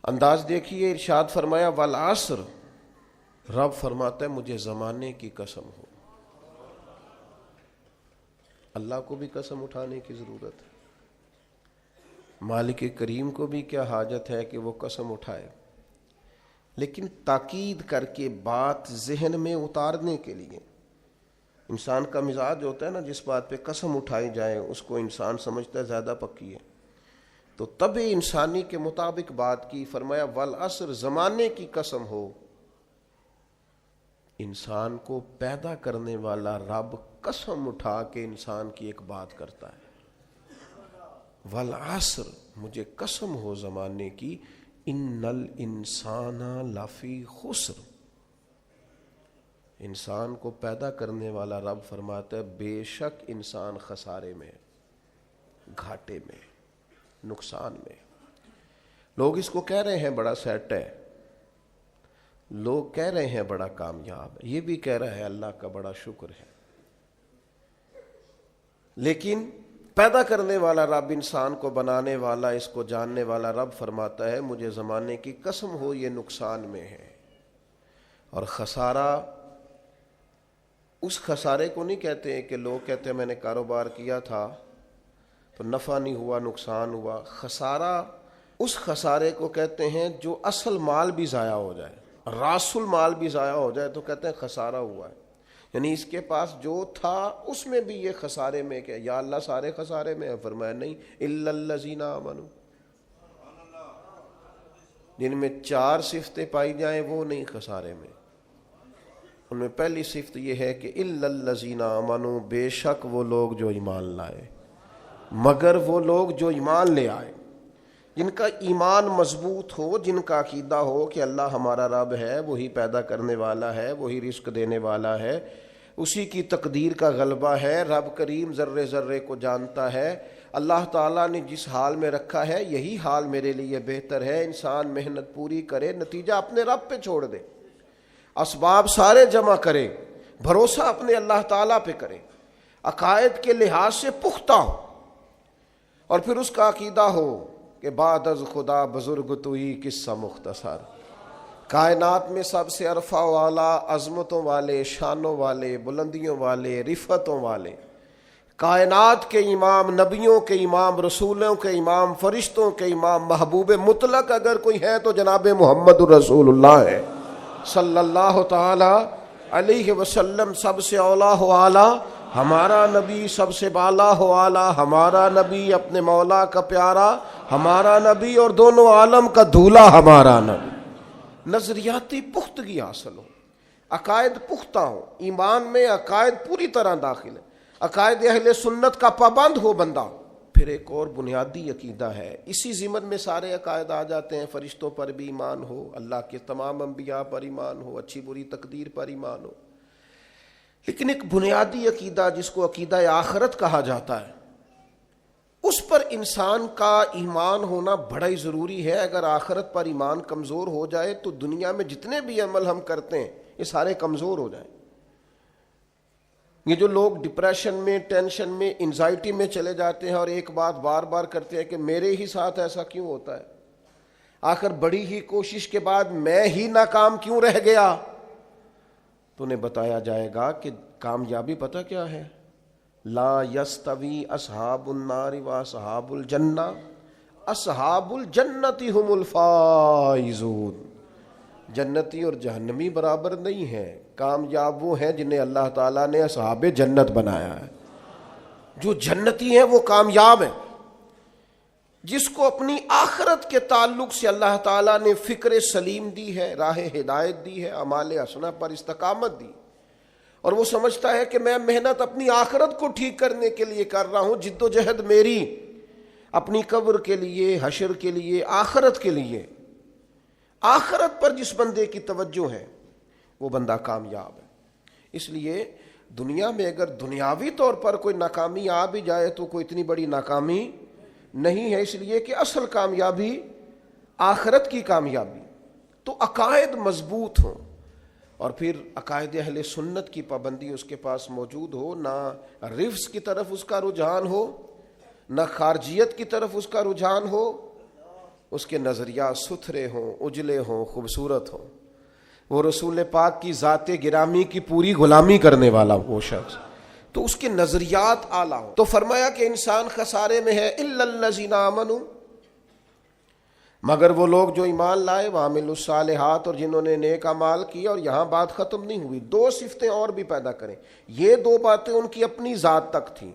انداز دیکھیے، ارشاد فرمایا والعصر، رب فرماتا ہے مجھے زمانے کی قسم ہو۔ اللہ کو بھی قسم اٹھانے کی ضرورت ہے، مالک کریم کو بھی کیا حاجت ہے کہ وہ قسم اٹھائے، لیکن تاکید کر کے بات ذہن میں اتارنے کے لیے۔ انسان کا مزاج ہوتا ہے نا، جس بات پہ قسم اٹھائی جائے اس کو انسان سمجھتا ہے زیادہ پکی ہے، تو طبع انسانی کے مطابق بات کی، فرمایا والعصر، زمانے کی قسم ہو۔ انسان کو پیدا کرنے والا رب قسم اٹھا کے انسان کی ایک بات کرتا ہے، والعصر، مجھے قسم ہو زمانے کی، ان الانسان لفی خسر، انسان کو پیدا کرنے والا رب فرماتا ہے بے شک انسان خسارے میں، گھاٹے میں، نقصان میں۔ لوگ اس کو کہہ رہے ہیں بڑا سیٹ ہے، لوگ کہہ رہے ہیں بڑا کامیاب ہے، یہ بھی کہہ رہا ہے اللہ کا بڑا شکر ہے، لیکن پیدا کرنے والا رب، انسان کو بنانے والا، اس کو جاننے والا رب فرماتا ہے مجھے زمانے کی قسم ہو یہ نقصان میں ہے۔ اور خسارہ، اس خسارے کو نہیں کہتے ہیں کہ لوگ کہتے ہیں میں نے کاروبار کیا تھا تو نفع نہیں ہوا، نقصان ہوا۔ خسارہ اس خسارے کو کہتے ہیں جو اصل مال بھی ضائع ہو جائے، راس المال بھی ضائع ہو جائے تو کہتے ہیں خسارہ ہوا ہے، یعنی اس کے پاس جو تھا اس میں بھی یہ خسارے میں، کہ یا اللہ سارے خسارے میں ہے؟ فرمایا نہیں، الا الذین آمنوا، جن میں 4 صفتیں پائی جائیں وہ نہیں خسارے میں۔ ان میں پہلی صفت یہ ہے کہ الا الذین آمنوا، بے شک وہ لوگ جو ایمان لائے، مگر وہ لوگ جو ایمان لے آئے، جن کا ایمان مضبوط ہو، جن کا عقیدہ ہو کہ اللہ ہمارا رب ہے، وہی پیدا کرنے والا ہے، وہی رزق دینے والا ہے، اسی کی تقدیر کا غلبہ ہے، رب کریم ذرے ذرے کو جانتا ہے، اللہ تعالیٰ نے جس حال میں رکھا ہے یہی حال میرے لیے بہتر ہے۔ انسان محنت پوری کرے، نتیجہ اپنے رب پہ چھوڑ دے، اسباب سارے جمع کرے، بھروسہ اپنے اللہ تعالیٰ پہ کرے، عقائد کے لحاظ سے پختہ ہو، اور پھر اس کا عقیدہ ہو کہ بعد از خدا بزرگ توئی قصہ مختصر، کائنات میں سب سے عرفہ والا، عظمتوں والے، شانوں والے، بلندیوں والے، رفتوں والے، کائنات کے امام، نبیوں کے امام، رسولوں کے امام، فرشتوں کے امام، محبوب مطلق اگر کوئی ہے تو جناب محمد الرسول اللہ ہے صلی اللہ تعالی علیہ وسلم۔ سب سے اولا و اعلیٰ ہمارا نبی، سب سے بالا ہو اعلیٰ ہمارا نبی، اپنے مولا کا پیارا ہمارا نبی، اور دونوں عالم کا دھولا ہمارا نبی۔ نظریاتی پختگی حاصل ہو، عقائد پختہ ہو، ایمان میں عقائد پوری طرح داخل ہے، عقائد اہل سنت کا پابند ہو بندہ۔ پھر ایک اور بنیادی عقیدہ ہے، اسی ضمن میں سارے عقائد آ جاتے ہیں، فرشتوں پر بھی ایمان ہو، اللہ کے تمام انبیاء پر ایمان ہو، اچھی بری تقدیر پر ایمان ہو، لیکن ایک بنیادی عقیدہ جس کو عقیدہ آخرت کہا جاتا ہے، اس پر انسان کا ایمان ہونا بڑا ہی ضروری ہے۔ اگر آخرت پر ایمان کمزور ہو جائے تو دنیا میں جتنے بھی عمل ہم کرتے ہیں یہ سارے کمزور ہو جائیں۔ یہ جو لوگ ڈپریشن میں، ٹینشن میں، انزائٹی میں چلے جاتے ہیں اور ایک بات بار بار کرتے ہیں کہ میرے ہی ساتھ ایسا کیوں ہوتا ہے، آخر بڑی ہی کوشش کے بعد میں ہی ناکام کیوں رہ گیا، تو انہیں بتایا جائے گا کہ کامیابی پتہ کیا ہے؟ لا یستوی اصحاب النار و اصحاب الجنہ، اصحاب الجنت هم الفائزون، جنتی اور جہنمی برابر نہیں ہیں، کامیاب وہ ہیں جنہیں اللہ تعالیٰ نے اصحاب جنت بنایا ہے۔ جو جنتی ہیں وہ کامیاب ہیں، جس کو اپنی آخرت کے تعلق سے اللہ تعالیٰ نے فکر سلیم دی ہے، راہ ہدایت دی ہے، اعمال حسنہ پر استقامت دی، اور وہ سمجھتا ہے کہ میں محنت اپنی آخرت کو ٹھیک کرنے کے لیے کر رہا ہوں، جد و جہد میری اپنی قبر کے لیے، حشر کے لیے، آخرت کے لیے۔ آخرت پر جس بندے کی توجہ ہے وہ بندہ کامیاب ہے۔ اس لیے دنیا میں اگر دنیاوی طور پر کوئی ناکامی آ بھی جائے تو کوئی اتنی بڑی ناکامی نہیں ہے، اس لیے کہ اصل کامیابی آخرت کی کامیابی۔ تو عقائد مضبوط ہوں، اور پھر عقائد اہل سنت کی پابندی اس کے پاس موجود ہو، نہ رفض کی طرف اس کا رجحان ہو، نہ خارجیت کی طرف اس کا رجحان ہو، اس کے نظریات ستھرے ہوں، اجلے ہوں، خوبصورت ہوں، وہ رسول پاک کی ذات گرامی کی پوری غلامی کرنے والا وہ شخص، تو اس کے نظریات اعلیٰ ہوں۔ تو فرمایا کہ انسان خسارے میں ہے الا الذین آمنوا، مگر وہ لوگ جو ایمان لائے، وعملوا الصالحات، اور جنہوں نے نیک اعمال کیا۔ اور یہاں بات ختم نہیں ہوئی، دو صفتیں اور بھی پیدا کریں۔ یہ دو باتیں ان کی اپنی ذات تک تھیں،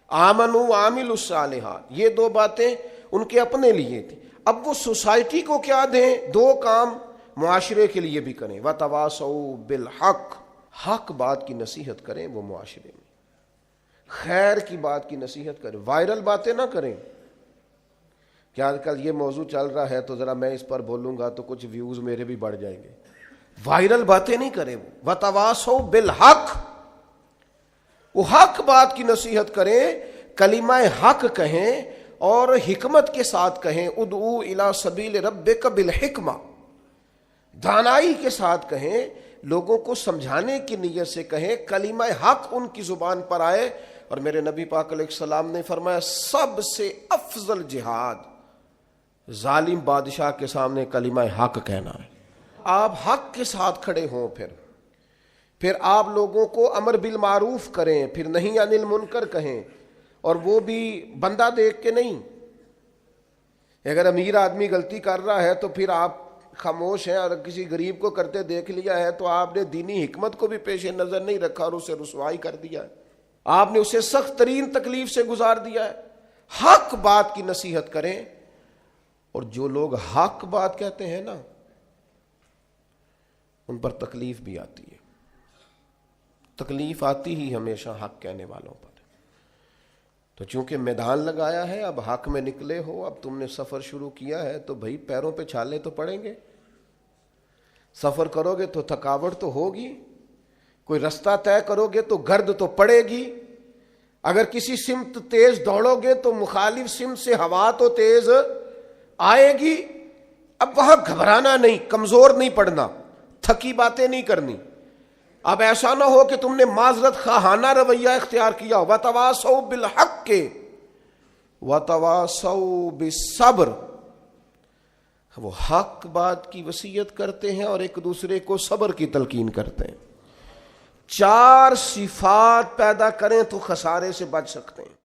آمنوا وعملوا الصالحات، یہ دو باتیں ان کے اپنے لیے تھیں۔ اب وہ سوسائٹی کو کیا دیں؟ دو کام معاشرے کے لیے بھی کریں، وتواصوا بالحق، حق بات کی نصیحت کریں وہ معاشرے میں، خیر کی بات کی نصیحت کریں، وائرل باتیں نہ کریں۔ کہ آج کل یہ موضوع چل رہا ہے تو ذرا میں اس پر بولوں گا تو کچھ ویوز میرے بھی بڑھ جائیں گے، وائرل باتیں نہیں کریں۔ وہ وتواصوا بالحق، وہ حق بات کی نصیحت کریں، کلمہ حق کہیں اور حکمت کے ساتھ کہیں، ادعو الی سبیل ربک بالحکمہ، دانائی کے ساتھ کہیں، لوگوں کو سمجھانے کی نیت سے کہیں، کلمہ حق ان کی زبان پر آئے۔ اور میرے نبی پاک علیہ السلام نے فرمایا سب سے افضل جہاد ظالم بادشاہ کے سامنے کلمہ حق کہنا ہے۔ آپ حق کے ساتھ کھڑے ہوں، پھر آپ لوگوں کو امر بالمعروف کریں، پھر نہی عن المنکر کہیں، اور وہ بھی بندہ دیکھ کے نہیں۔ اگر امیر آدمی غلطی کر رہا ہے تو پھر آپ خاموش ہیں، اور کسی غریب کو کرتے دیکھ لیا ہے تو آپ نے دینی حکمت کو بھی پیش نظر نہیں رکھا اور اسے رسوائی کر دیا ہے، آپ نے اسے سخت ترین تکلیف سے گزار دیا ہے۔ حق بات کی نصیحت کریں، اور جو لوگ حق بات کہتے ہیں نا ان پر تکلیف بھی آتی ہے، تکلیف آتی ہی ہمیشہ حق کہنے والوں پر۔ تو چونکہ میدان لگایا ہے، اب حق میں نکلے ہو، اب تم نے سفر شروع کیا ہے تو بھائی پیروں پہ چھالے تو پڑیں گے، سفر کرو گے تو تھکاوٹ تو ہوگی، کوئی رستہ طے کرو گے تو گرد تو پڑے گی، اگر کسی سمت تیز دوڑو گے تو مخالف سمت سے ہوا تو تیز آئے گی۔ اب وہاں گھبرانا نہیں، کمزور نہیں پڑنا، تھکی باتیں نہیں کرنی۔ اب ایسا نہ ہو کہ تم نے معذرت خواہانہ رویہ اختیار کیا، وتواصوا بالحق وتواصوا بالصبر، وہ حق بات کی وصیت کرتے ہیں اور ایک دوسرے کو صبر کی تلقین کرتے ہیں۔ چار صفات پیدا کریں تو خسارے سے بچ سکتے ہیں۔